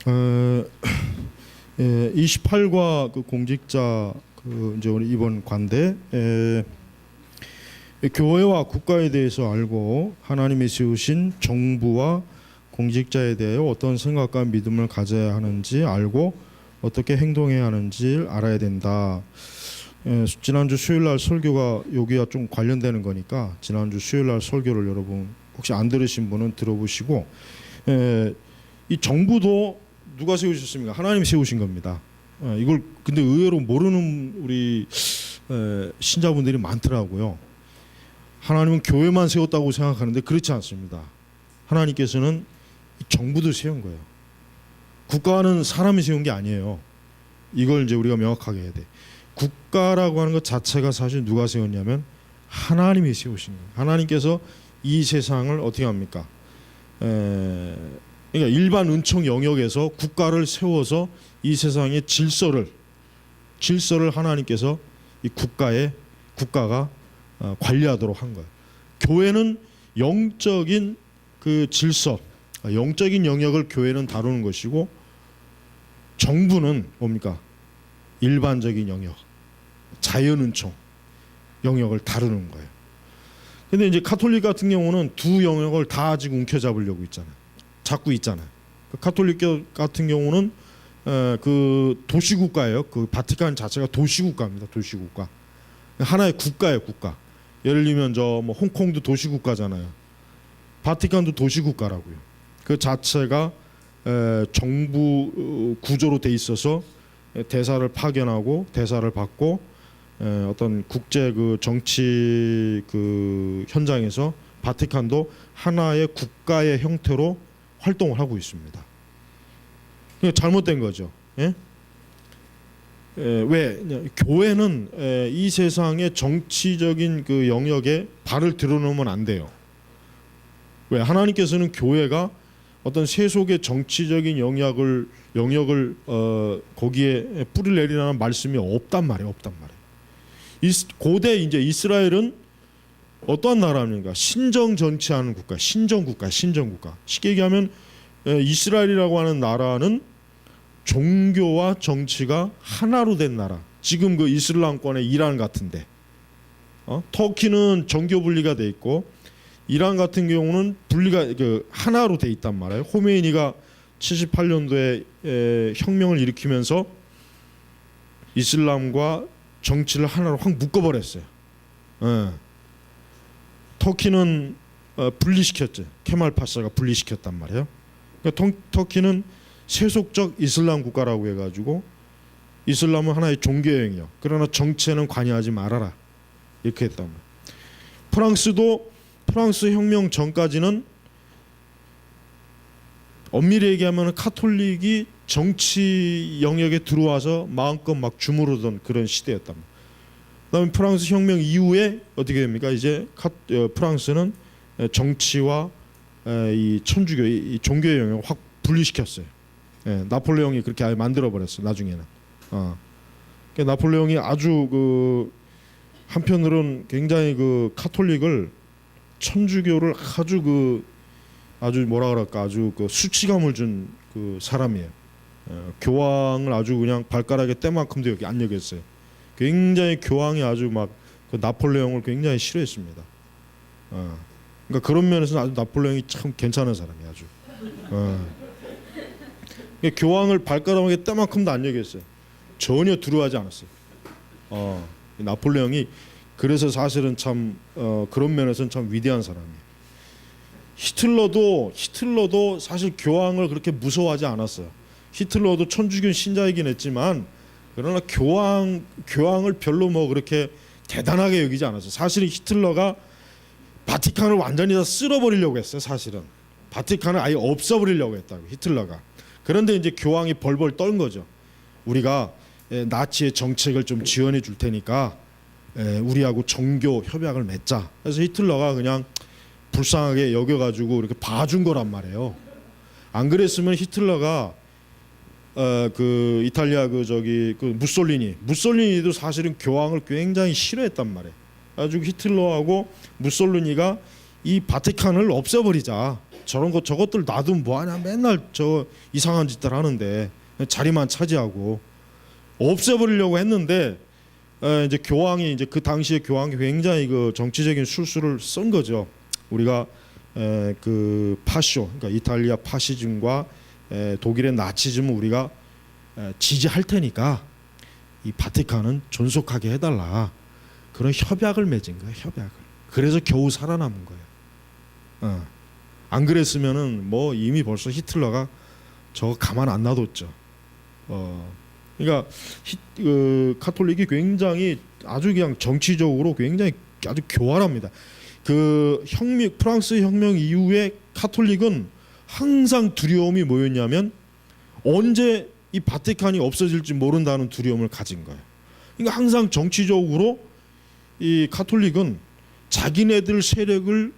어, 28과 그 공직자 그 이제 우리 이번 관대 교회와 국가에 대해서 알고 하나님이 세우신 정부와 공직자에 대해 어떤 생각과 믿음을 가져야 하는지 알고 어떻게 행동해야 하는지 알아야 된다. 지난주 수요일날 설교가 여기와 좀 관련되는 거니까 지난주 수요일날 설교를 여러분 혹시 안 들으신 분은 들어보시고, 이 정부도 누가 세우셨습니까? 하나님이 세우신 겁니다. 이걸 근데 의외로 모르는 우리 신자분들이 많더라고요. 하나님은 교회만 세웠다고 생각하는데 그렇지 않습니다. 하나님께서는 정부도 세운 거예요. 국가는 사람이 세운 게 아니에요. 이걸 이제 우리가 명확하게 해야 돼. 국가라고 하는 것 자체가 사실 누가 세웠냐면 하나님이 세우신 거예요. 하나님께서 이 세상을 어떻게 합니까? 그러니까 일반 은총 영역에서 국가를 세워서 이 세상의 질서를 하나님께서 이 국가가 관리하도록 한 거예요. 교회는 영적인 그 질서, 영적인 영역을 교회는 다루는 것이고, 정부는 뭡니까? 일반적인 영역, 자연은총 영역을 다루는 거예요. 근데 이제 카톨릭 같은 경우는 두 영역을 다 지금 움켜잡으려고 잡고 있잖아요. 카톨릭 같은 경우는 그 도시국가예요. 그 바티칸 자체가 도시국가입니다. 도시국가. 하나의 국가예요, 국가. 예를 들면 저 뭐 홍콩도 도시국가잖아요. 바티칸도 도시국가라고요. 그 자체가 정부 구조로 돼 있어서 대사를 파견하고 대사를 받고 어떤 국제 그 정치 그 현장에서 바티칸도 하나의 국가의 형태로 활동을 하고 있습니다. 잘못된 거죠. 예? 왜? 교회는 이 세상의 정치적인 그 영역에 발을 들어놓으면 안 돼요. 왜? 하나님께서는 교회가 어떤 세속의 정치적인 영역을 거기에 뿌리를 내리라는 말씀이 없단 말이에요. 고대 이제 이스라엘은 어떠한 나라입니까? 신정 정치하는 국가, 신정국가. 쉽게 얘기하면 이스라엘이라고 하는 나라는 종교와 정치가 하나로 된 나라. 지금 그 이슬람권의 이란 같은데, 터키는 정교 분리가 돼 있고, 이란 같은 경우는 분리가 그 하나로 돼 있단 말이에요. 호메이니가 78년도에 혁명을 일으키면서 이슬람과 정치를 하나로 확 묶어버렸어요. 터키는 분리시켰죠. 케말 파샤가 분리시켰단 말이에요. 그러니까 터키는 세속적 이슬람 국가라고 해가지고 이슬람은 하나의 종교의 영역, 그러나 정치에는 관여하지 말아라, 이렇게 했단 말이에요. 프랑스 혁명 전까지는 엄밀히 얘기하면 카톨릭이 정치 영역에 들어와서 마음껏 막 주무르던 그런 시대였단 말이에요. 그다음에 프랑스 혁명 이후에 어떻게 됩니까? 이제 프랑스는 정치와 이 천주교, 이 종교의 영역을 확 분리시켰어요. 나폴레옹이 그렇게 아예 만들어 버렸어요. 나중에는. 그러니까 나폴레옹이 아주 그 한편으로는 굉장히 그 카톨릭을, 천주교를 아주 뭐라 그럴까, 아주 그 수치감을 준 그 사람이에요. 교황을 아주 그냥 발가락에 때만큼도 여기 안 여겼어요. 굉장히 교황이 아주 막 그 나폴레옹을 굉장히 싫어했습니다. 그러니까 그런 면에서는 아주 나폴레옹이 참 괜찮은 사람이에요. 아주. 교황을 발가락에 때만큼도 안 여겼어요. 전혀 두려워하지 않았어요. 나폴레옹이 그래서 사실은 참 그런 면에서는 참 위대한 사람이에요. 히틀러도 사실 교황을 그렇게 무서워하지 않았어요. 히틀러도 천주교 신자이긴 했지만 그러나 교황을 별로 뭐 그렇게 대단하게 여기지 않았어요. 사실은 히틀러가 바티칸을 완전히 다 쓸어버리려고 했어요. 사실은 바티칸을 아예 없애버리려고 했다고, 히틀러가. 그런데 이제 교황이 벌벌 떨 거죠. 우리가 나치의 정책을 좀 지원해 줄 테니까 우리하고 정교 협약을 맺자. 그래서 히틀러가 그냥 불쌍하게 여겨가지고 이렇게 봐준 거란 말이에요. 안 그랬으면 히틀러가 그 이탈리아 그 무솔리니도 사실은 교황을 굉장히 싫어했단 말이에요. 아주 히틀러하고 무솔리니가 이 바티칸을 없애버리자. 저런 거 저것들 놔두면 뭐하냐, 맨날 저 이상한 짓들 하는데 자리만 차지하고 없애버리려고 했는데 이제 교황이 이제 그 당시에 교황이 굉장히 그 정치적인 술수를 쓴 거죠. 우리가 그 파쇼, 그러니까 이탈리아 파시즘과 독일의 나치즘을 우리가 지지할 테니까 이 바티칸은 존속하게 해달라, 그런 협약을 맺은 거예요. 협약을. 그래서 겨우 살아남은 거예요. 안 그랬으면은 뭐 이미 벌써 히틀러가 저거 가만 안 놔뒀죠. 그러니까 카톨릭이 굉장히 아주 그냥 정치적으로 굉장히 아주 교활합니다. 그 프랑스 혁명 이후에 카톨릭은 항상 두려움이 뭐였냐면 언제 이 바티칸이 없어질지 모른다는 두려움을 가진 거예요. 그러니까 항상 정치적으로 이 카톨릭은 자기네들 세력을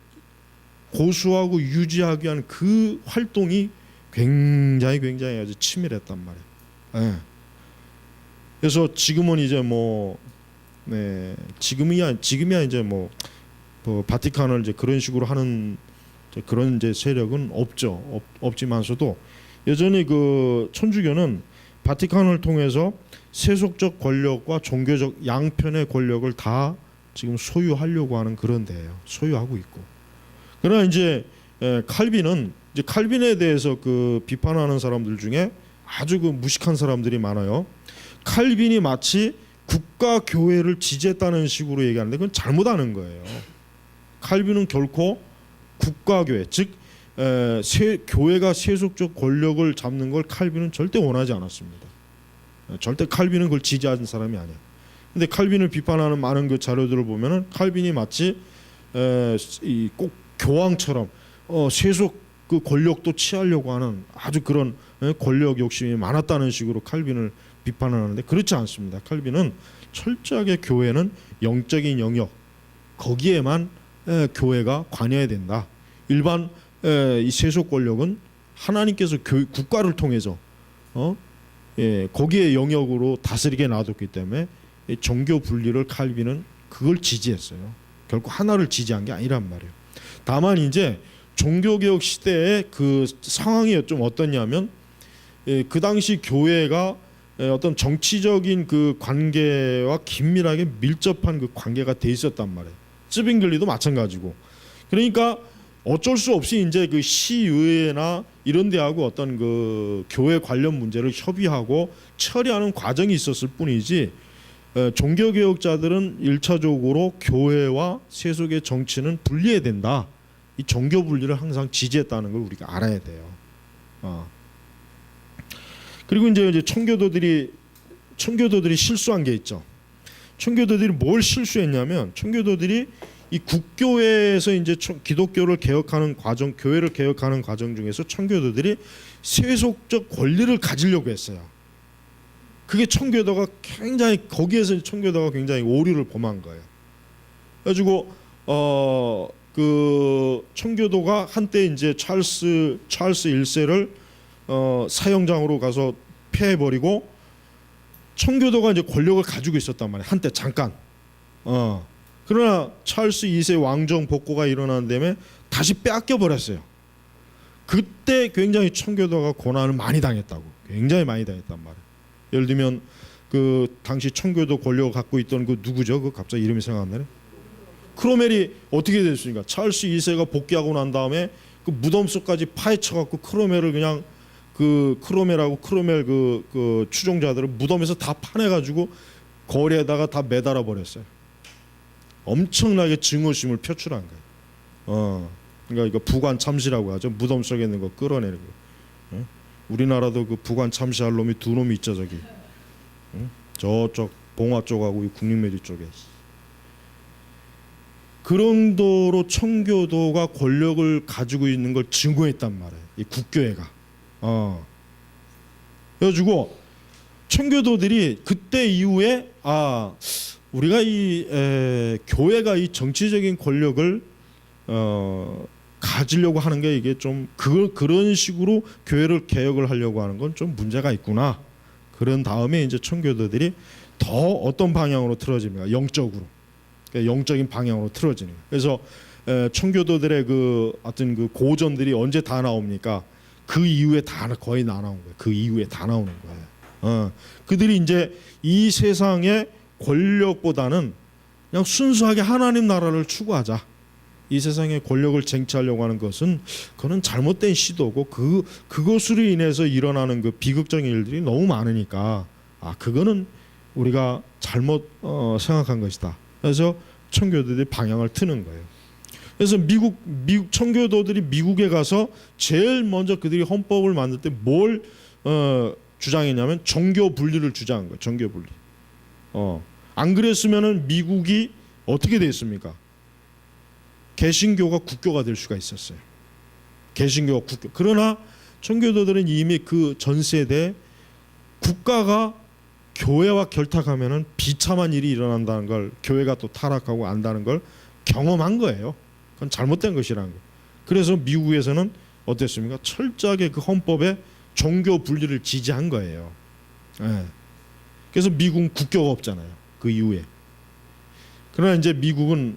고수하고 유지하기 위한 그 활동이 굉장히 아주 치밀했단 말이에요. 네. 그래서 지금은 이제 지금이야 이제 바티칸을 이제 그런 식으로 하는 그런 이제 세력은 없죠. 없지만서도 여전히 그 천주교는 바티칸을 통해서 세속적 권력과 종교적 양편의 권력을 다 지금 소유하려고 하는 그런 데예요. 소유하고 있고. 그러나 이제 칼빈은 이제 칼빈에 대해서 그 비판하는 사람들 중에 아주 그 무식한 사람들이 많아요. 칼빈이 마치 국가 교회를 지지했다는 식으로 얘기하는데 그건 잘못하는 거예요. 칼빈은 결코 국가 교회, 즉 교회가 세속적 권력을 잡는 걸 칼빈은 절대 원하지 않았습니다. 절대 칼빈은 그걸 지지하는 사람이 아니에요. 근데 칼빈을 비판하는 많은 그 자료들을 보면은 칼빈이 마치 꼭 교황처럼 세속 그 권력도 취하려고 하는 아주 그런 권력 욕심이 많았다는 식으로 칼빈을 비판을 하는데 그렇지 않습니다. 칼빈은 철저하게 교회는 영적인 영역, 거기에만 교회가 관여해야 된다. 일반 이 세속 권력은 하나님께서 국가를 통해서 거기에 영역으로 다스리게 놔뒀기 때문에 종교 분리를 칼빈은 그걸 지지했어요. 결국 하나를 지지한 게 아니란 말이에요. 다만 이제 종교개혁 시대의 그 상황이 좀 어떠냐면 그 당시 교회가 어떤 정치적인 그 관계와 긴밀하게 밀접한 그 관계가 돼 있었단 말이에요. 쯔빙글리도 마찬가지고. 그러니까 어쩔 수 없이 이제 그 시의회나 이런 데하고 어떤 그 교회 관련 문제를 협의하고 처리하는 과정이 있었을 뿐이지 종교개혁자들은 1차적으로 교회와 세속의 정치는 분리해야 된다. 이 종교 분리를 항상 지지했다는 걸 우리가 알아야 돼요. 그리고 이제 청교도들이 실수한 게 있죠. 청교도들이 뭘 실수했냐면 청교도들이 이 국교회에서 이제 기독교를 개혁하는 과정, 교회를 개혁하는 과정 중에서 청교도들이 세속적 권리를 가지려고 했어요. 그게 청교도가 굉장히 거기에서 청교도가 굉장히 오류를 범한 거예요. 그래가지고 그 청교도가 한때 이제 찰스 1세를 사형장으로 가서 폐해버리고 청교도가 이제 권력을 가지고 있었단 말이에요. 한때 잠깐. 그러나 찰스 2세 왕정 복고가 일어난 다음에 다시 빼앗겨 버렸어요. 그때 굉장히 청교도가 고난을 많이 당했다고. 굉장히 많이 당했단 말이에요. 예를 들면 그 당시 청교도 권력을 갖고 있던 그 누구죠? 그 갑자기 이름이 생각 안 나네. 크로멜이 어떻게 됐습니까? 찰스 2세가 복귀하고 난 다음에 그 무덤 속까지 파헤쳐 갖고 크로멜을 그냥 그 크로멜 그 추종자들을 무덤에서 다 파내 가지고 거리에다가 다 매달아 버렸어요. 엄청나게 증오심을 표출한 거예요. 그러니까 이거 부관 참시라고 하죠. 무덤 속에 있는 거 끌어내는 거. 우리나라도 그 부관 참시할 놈이 두 놈이 있죠 저기. 저쪽 봉화 쪽하고 이 국립묘지 쪽에. 그 정도로 청교도가 권력을 가지고 있는 걸 증오했단 말이에요. 이 국교회가. 그래가지고 청교도들이 그때 이후에 우리가 이 교회가 이 정치적인 권력을 가지려고 하는 게 이게 좀 그런 식으로 교회를 개혁을 하려고 하는 건 좀 문제가 있구나. 그런 다음에 이제 청교도들이 더 어떤 방향으로 틀어집니까? 영적으로. 그러니까 영적인 방향으로 틀어지는 거예요. 그래서 청교도들의 그 어떤 그 고전들이 언제 다 나옵니까? 그 이후에 다 거의 다 나온 거예요. 그 이후에 다 나오는 거예요. 그들이 이제 이 세상의 권력보다는 그냥 순수하게 하나님 나라를 추구하자. 이 세상의 권력을 쟁취하려고 하는 것은 그거는 잘못된 시도고 그것으로 인해서 일어나는 그 비극적인 일들이 너무 많으니까 그거는 우리가 잘못 생각한 것이다. 그래서 청교도들이 방향을 트는 거예요. 그래서 미국 청교도들이 미국에 가서 제일 먼저 그들이 헌법을 만들 때 뭘 주장했냐면 정교 분리를 주장한 거예요. 정교 분리. 안 그랬으면은 미국이 어떻게 됐습니까? 개신교가 국교가 될 수가 있었어요. 개신교가 국교. 그러나 청교도들은 이미 그 전 세대 국가가 교회와 결탁하면은 비참한 일이 일어난다는 걸, 교회가 또 타락하고 안다는 걸 경험한 거예요. 그건 잘못된 것이라는 거. 그래서 미국에서는 어땠습니까? 철저하게 그 헌법에 종교 분리를 지지한 거예요. 그래서 미국은 국교가 없잖아요. 그 이후에. 그러나 이제 미국은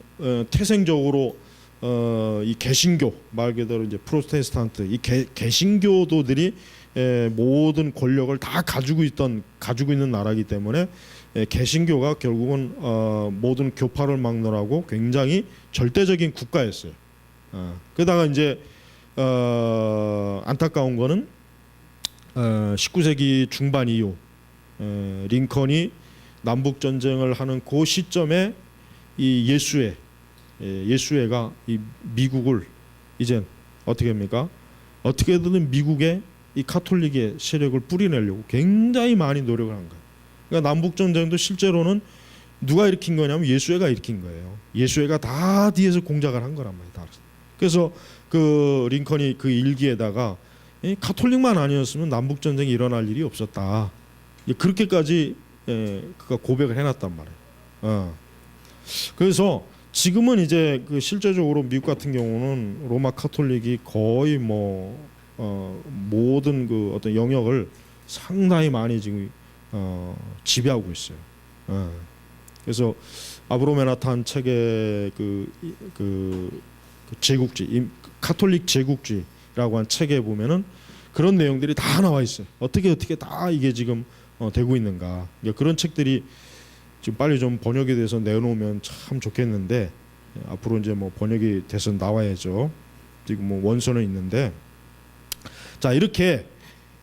태생적으로 이 개신교 말 그대로 이제 프로테스탄트 이 개신교도들이 모든 권력을 다 가지고 있는 나라이기 때문에 개신교가 결국은 모든 교파를 막론하고 굉장히 절대적인 국가였어요. 그러다가 이제 안타까운 거는 19세기 중반 이후 링컨이 남북 전쟁을 하는 그 시점에 이 예수회가 이 미국을 이제 어떻게 합니까? 어떻게든 미국의 이 카톨릭의 세력을 뿌리내려고 굉장히 많이 노력을 한 거예요. 그러니까 남북 전쟁도 실제로는 누가 일으킨 거냐면 예수회가 일으킨 거예요. 예수회가 다 뒤에서 공작을 한 거란 말이에요. 그래서 그 링컨이 그 일기에다가 카톨릭만 아니었으면 남북 전쟁이 일어날 일이 없었다. 그렇게까지 그가 고백을 해놨단 말이에요. 그래서 지금은 이제 그 실제적으로 미국 같은 경우는 로마 카톨릭이 거의 모든 그 어떤 영역을 상당히 많이 지금 지배하고 있어요. 그래서 아브로메나탄 책의 그 제국주의, 카톨릭 제국주의라고 한 책에 보면은 그런 내용들이 다 나와 있어요. 어떻게 다 이게 지금 되고 있는가. 그런 책들이 지금 빨리 좀 번역이 돼서 내놓으면 참 좋겠는데 앞으로 이제 뭐 번역이 돼서 나와야죠. 지금 뭐 원서는 있는데 자 이렇게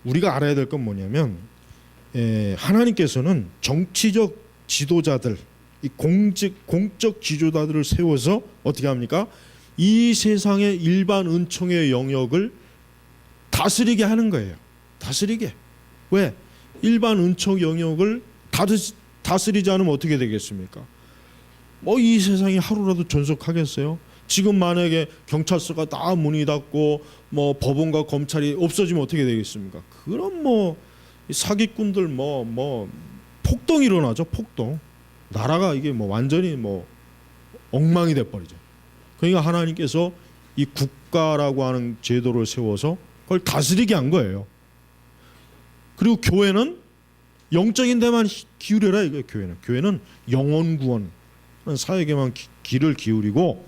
우리가 알아야 될 건 뭐냐면 하나님께서는 정치적 지도자들 이 공적 지도자들을 세워서 어떻게 합니까? 이 세상의 일반 은총의 영역을 다스리게 하는 거예요. 다스리게. 왜? 일반 은총 영역을 다스리지 않으면 어떻게 되겠습니까? 이 세상이 하루라도 존속하겠어요? 지금 만약에 경찰서가 다 문이 닫고 법원과 검찰이 없어지면 어떻게 되겠습니까? 그럼 사기꾼들 폭동이 일어나죠. 폭동. 나라가 이게 완전히 엉망이 돼 버리죠. 그러니까 하나님께서 이 국가라고 하는 제도를 세워서 그걸 다스리게 한 거예요. 그리고 교회는 영적인 데만 기울여라 이거예요. 교회는 영혼 구원 사역에만 귀를 기울이고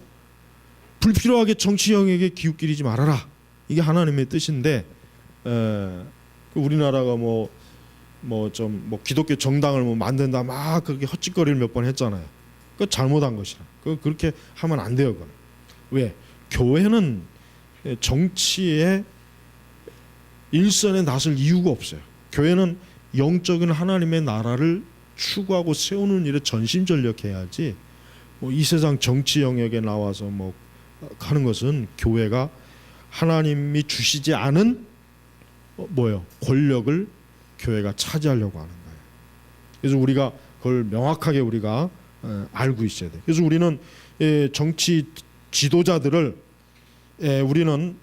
불필요하게 정치 영역에 기웃기리지 말아라. 이게 하나님의 뜻인데 우리나라가 기독교 정당을 만든다 막 그렇게 헛짓거리를 몇 번 했잖아요. 그 잘못한 것이라. 그렇게 하면 안 돼요. 그건. 왜? 교회는 정치의 일선에 나설 이유가 없어요. 교회는 영적인 하나님의 나라를 추구하고 세우는 일에 전심전력해야지 이 세상 정치 영역에 나와서 하는 것은 교회가 하나님이 주시지 않은 권력을 교회가 차지하려고 하는 거예요. 그래서 우리가 그걸 명확하게 우리가 알고 있어야 돼요. 그래서 우리는 정치 지도자들을 우리는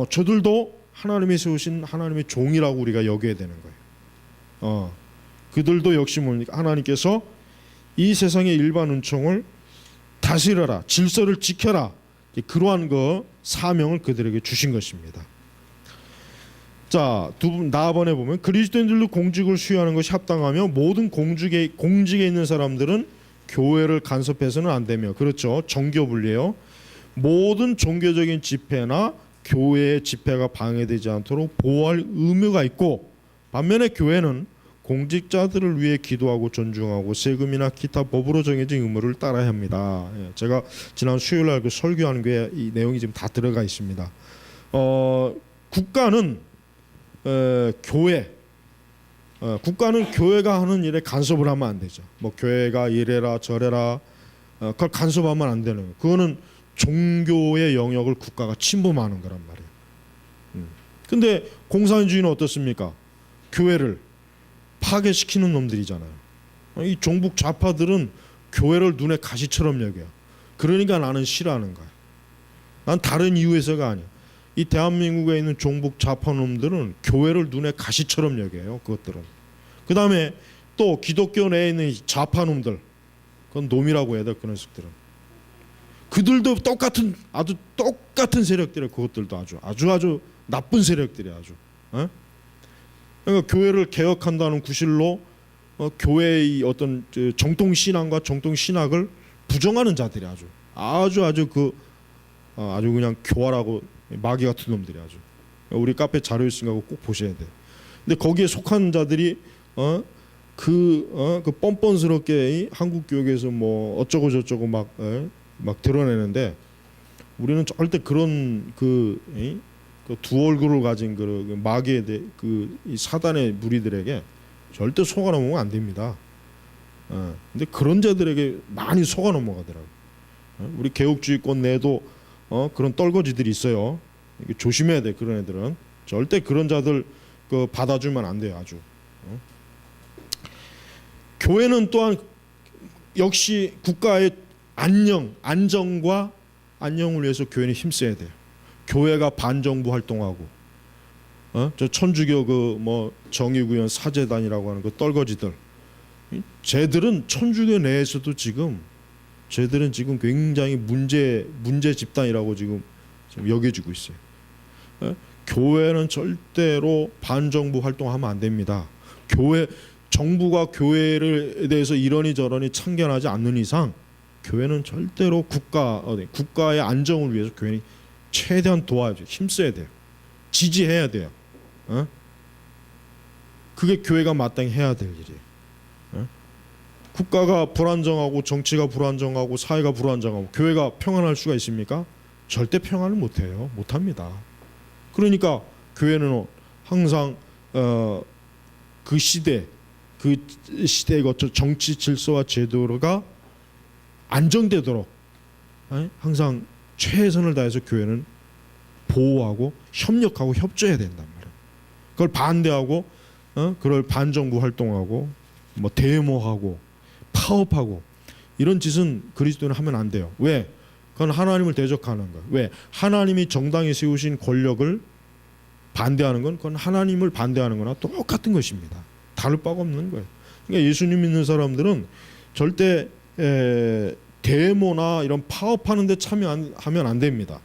저들도 하나님이 세우신 하나님의 종이라고 우리가 여겨야 되는 거예요. 그들도 역시 뭡니까? 하나님께서 이 세상의 일반 은총을 다스려라, 질서를 지켜라. 그러한 사명을 그들에게 주신 것입니다. 자, 나아번에 보면 그리스도인들도 공직을 수여하는 것이 합당하며 모든 공직에 있는 사람들은 교회를 간섭해서는 안 되며, 그렇죠. 정교 분리예요. 모든 종교적인 집회나 교회의 집회가 방해되지 않도록 보호할 의무가 있고, 반면에 교회는 공직자들을 위해 기도하고 존중하고 세금이나 기타 법으로 정해진 의무를 따라야 합니다. 제가 지난 수요일 날 그 설교하는 게 이 내용이 지금 다 들어가 있습니다. 국가는 국가는 교회가 하는 일에 간섭을 하면 안 되죠. 뭐 교회가 이래라 저래라 그걸 간섭하면 안 되는 거예요. 그거는 종교의 영역을 국가가 침범하는 거란 말이에요. 근데 공산주의는 어떻습니까? 교회를 파괴시키는 놈들이잖아요. 이 종북 좌파들은 교회를 눈에 가시처럼 여겨요. 그러니까 나는 싫어하는 거야. 난 다른 이유에서가 아니야. 이 대한민국에 있는 종북 좌파 놈들은 교회를 눈에 가시처럼 여겨요. 그것들은. 그 다음에 또 기독교 내에 있는 좌파 놈들, 그건 놈이라고 해야 돼. 그 녀석들은. 그들도 아주 똑같은 세력들이에요. 그것들도 아주 나쁜 세력들이에요. 아주. 그러니까 교회를 개혁한다는 구실로 교회의 어떤 정통 신앙과 정통 신학을 부정하는 자들이 아주 그냥 교활하고 마귀 같은 놈들이 아주. 우리 카페 자료 있으니까 꼭 보셔야 돼. 근데 거기에 속한 자들이 그 뻔뻔스럽게 한국 교육에서 뭐 어쩌고 저쩌고 막 드러내는데, 우리는 절대 그런 그 두 얼굴을 가진 그 마귀의 이 사단의 무리들에게 절대 속아 넘어가면 안 됩니다. 근데 그런 자들에게 많이 속아 넘어가더라고. 우리 개혁주의권 내에도 그런 떨거지들이 있어요. 조심해야 돼. 그런 애들은 절대 그런 자들 받아주면 안 돼요. 아주. 교회는 또한 역시 국가의 안정과 안녕을 위해서 교회는 힘써야 돼요. 교회가 반정부 활동하고, 저 천주교 정의구현 사제단이라고 하는 그 떨거지들, 쟤들은 천주교 내에서도 지금 굉장히 문제 집단이라고 지금 여겨지고 있어요. 교회는 절대로 반정부 활동하면 안 됩니다. 정부가 교회에 대해서 이러니 저러니 참견하지 않는 이상 교회는 절대로 국가의 안정을 위해서 교회는 최대한 도와야죠. 힘써야 돼요. 지지해야 돼요. 그게 교회가 마땅히 해야 될 일이에요. 국가가 불안정하고 정치가 불안정하고 사회가 불안정하고 교회가 평안할 수가 있습니까? 절대 평안을 못해요. 못합니다. 그러니까 교회는 항상 그 시대에 거쳐 정치 질서와 제도가 안정되도록 항상 최선을 다해서 교회는 보호하고 협력하고 협조해야 된단 말이에요. 그걸 반대하고 그걸 반정부 활동하고 뭐 데모하고 파업하고 이런 짓은 그리스도는 하면 안 돼요. 왜? 그건 하나님을 대적하는 거예요. 왜? 하나님이 정당히 세우신 권력을 반대하는 건 그건 하나님을 반대하는 거나 똑같은 것입니다. 다를 바가 없는 거예요. 그러니까 예수님 믿는 사람들은 절대 데모나 이런 파업하는 데 참여하면 안 됩니다.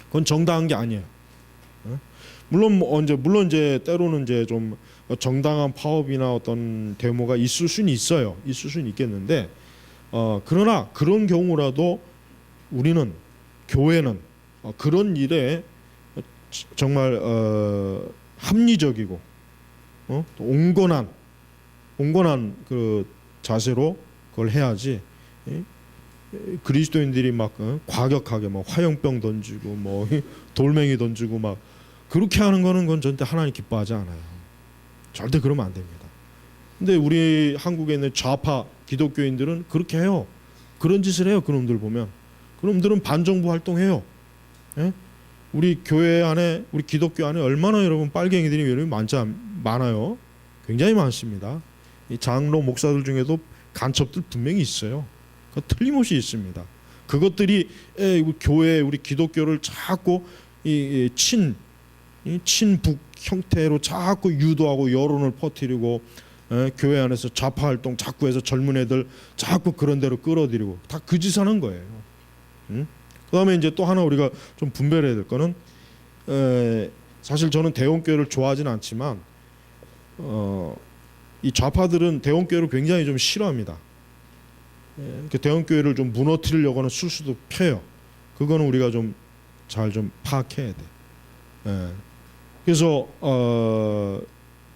그건 정당한 게 아니에요. 물론 이제 때로는 이제 좀 정당한 파업이나 어떤 데모가 있을 수는 있어요. 있을 수는 있겠는데 그러나 그런 경우라도 우리는 교회는 그런 일에 정말 합리적이고 온건한 그 자세로 그걸 해야지. 그리스도인들이 막 과격하게 막 화염병 던지고 뭐 돌멩이 던지고 막 그렇게 하는 거는 그건 절대 하나님 기뻐하지 않아요. 절대 그러면 안 됩니다. 근데 우리 한국에 있는 좌파 기독교인들은 그렇게 해요. 그런 짓을 해요. 그놈들 보면 그놈들은 반정부 활동해요. 예? 우리 교회 안에 우리 기독교 안에 얼마나 여러분 빨갱이들이 여러분 많아요. 굉장히 많습니다. 이 장로 목사들 중에도 간첩들 분명히 있어요. 틀림없이 있습니다. 그것들이 교회 우리 기독교를 자꾸 친북 형태로 자꾸 유도하고 여론을 퍼뜨리고 교회 안에서 좌파 활동 자꾸 해서 젊은 애들 자꾸 그런 데로 끌어들이고 다 그 짓 하는 거예요. 그다음에 이제 또 하나 우리가 좀 분별해야 될 거는 사실 저는 대원교회를 좋아하지는 않지만 이 좌파들은 대원교회를 굉장히 좀 싫어합니다. 대원교회를 좀 무너뜨리려고 하는 술수도 펴요. 그거는 우리가 좀 잘 좀 파악해야 돼. 예. 그래서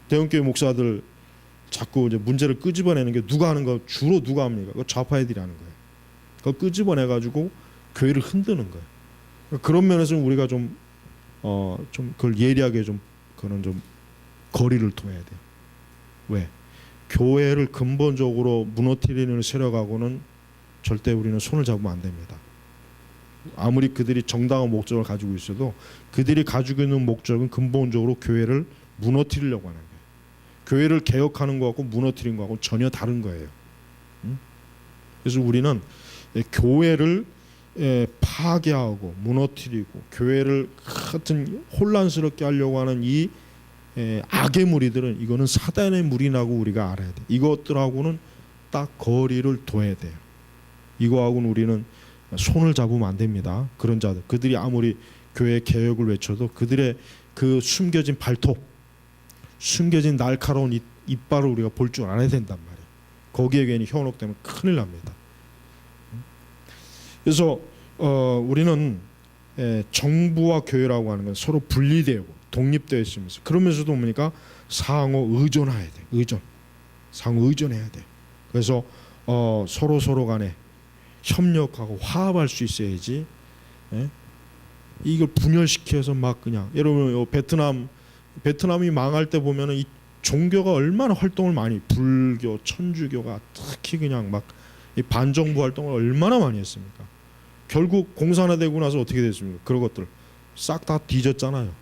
대형교회 목사들 자꾸 이제 문제를 끄집어내는 게 누가 하는 거 주로 누가 합니까? 그 좌파 애들이 하는 거예요. 그거 끄집어내 가지고 교회를 흔드는 거예요. 그런 면에서 우리가 좀 그걸 예리하게 좀 그거는 좀 거리를 둬야 돼요. 왜? 교회를 근본적으로 무너뜨리는 세력하고는 절대 우리는 손을 잡으면 안 됩니다. 아무리 그들이 정당한 목적을 가지고 있어도 그들이 가지고 있는 목적은 근본적으로 교회를 무너뜨리려고 하는 거예요. 교회를 개혁하는 것하고 무너뜨리는 것하고 전혀 다른 거예요. 그래서 우리는 교회를 파괴하고 무너뜨리고 교회를 같은 혼란스럽게 하려고 하는 이 악의 무리들은 이거는 사단의 무리라고 우리가 알아야 돼. 이것들하고는 딱 거리를 둬야 돼요. 이거하고는 우리는 손을 잡으면 안 됩니다. 그런 자들, 그들이 아무리 교회 개혁을 외쳐도 그들의 그 숨겨진 발톱, 숨겨진 날카로운 이빨을 우리가 볼 줄 알아야 된단 말이에요. 거기에 괜히 현혹되면 큰일 납니다. 그래서 우리는 정부와 교회라고 하는 건 서로 분리되고 독립되어 있으면서 그러면서도 뭡니까? 상호 의존해야 돼. 상호 의존해야 돼. 그래서 서로 간에 협력하고 화합할 수 있어야지. 이걸 분열시켜서 막 그냥 여러분 베트남이 망할 때 보면은 이 종교가 얼마나 활동을 많이 불교, 천주교가 특히 그냥 막 이 반정부 활동을 얼마나 많이 했습니까? 결국 공산화되고 나서 어떻게 됐습니까? 그런 것들 싹 다 뒤졌잖아요.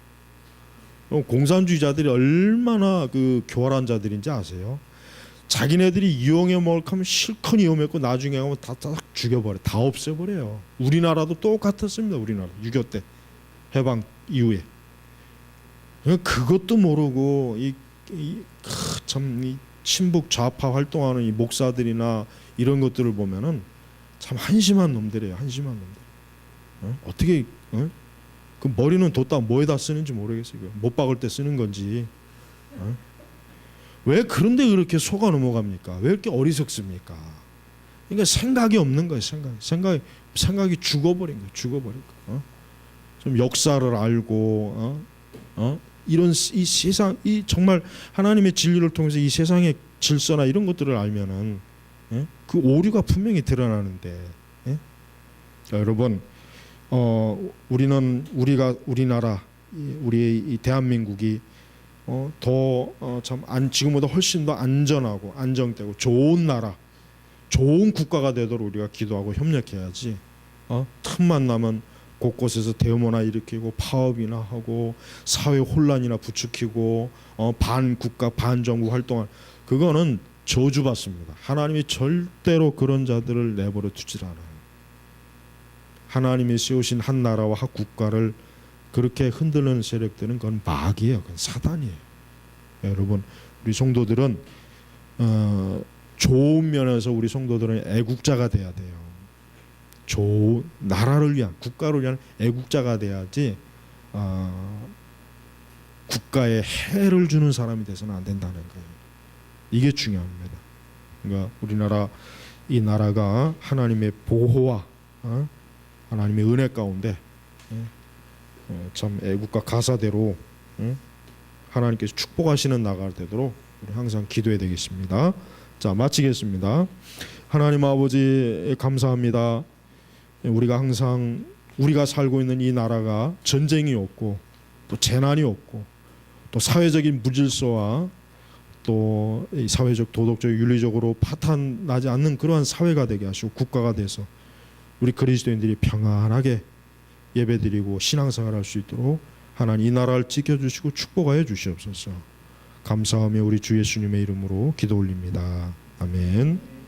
공산주의자들이 얼마나 그 교활한 자들인지 아세요? 자기네들이 이용해 먹으면 실컷 이용했고 나중에 가면 다 죽여버려, 다 없애버려요. 우리나라도 똑같았습니다. 우리나라 6.25 때 해방 이후에 그것도 모르고 이 친북 좌파 활동하는 이 목사들이나 이런 것들을 보면은 참 한심한 놈들이에요. 한심한 놈들. 어떻게 그 머리는 뒀다 뭐에다 쓰는지 모르겠어요. 못 박을 때 쓰는 건지. 왜 그런데 그렇게 속아 넘어갑니까? 왜 이렇게 어리석습니까? 그러니까 생각이 없는 거예요. 생각이 죽어버린 거예요. 죽어버린 거. 좀 역사를 알고 이런 이 세상 이 정말 하나님의 진리를 통해서 이 세상의 질서나 이런 것들을 알면은 그 오류가 분명히 드러나는데 여러분 우리나라 우리의 이 대한민국이 지금보다 훨씬 더 안전하고 안정되고 좋은 나라, 좋은 국가가 되도록 우리가 기도하고 협력해야지. 틈만 나면 곳곳에서 데모나 일으키고 파업이나 하고 사회 혼란이나 부추기고 반국가 반정부 활동할 그거는 저주받습니다. 하나님이 절대로 그런 자들을 내버려 두질 않아요. 하나님이 세우신 한 나라와 한 국가를 그렇게 흔들는 세력들은 그건 마귀예요. 그건 사단이에요. 여러분 우리 성도들은 좋은 면에서 우리 성도들은 애국자가 돼야 돼요. 좋은 나라를 위한 국가를 위한 애국자가 돼야지 국가에 해를 주는 사람이 돼서는 안 된다는 거예요. 이게 중요합니다. 그러니까 우리나라 이 나라가 하나님의 보호와 하나님의 은혜 가운데 참 애국가 가사대로 하나님께서 축복하시는 나라가 되도록 우리 항상 기도해야 되겠습니다. 자, 마치겠습니다. 하나님 아버지 감사합니다. 우리가 살고 있는 이 나라가 전쟁이 없고 또 재난이 없고 또 사회적인 무질서와 또 사회적 도덕적 윤리적으로 파탄나지 않는 그러한 사회가 되게 하시고 국가가 돼서 우리 그리스도인들이 평안하게 예배드리고 신앙생활할 수 있도록 하나님 이 나라를 지켜주시고 축복하여 주시옵소서. 감사하며 우리 주 예수님의 이름으로 기도 올립니다. 아멘.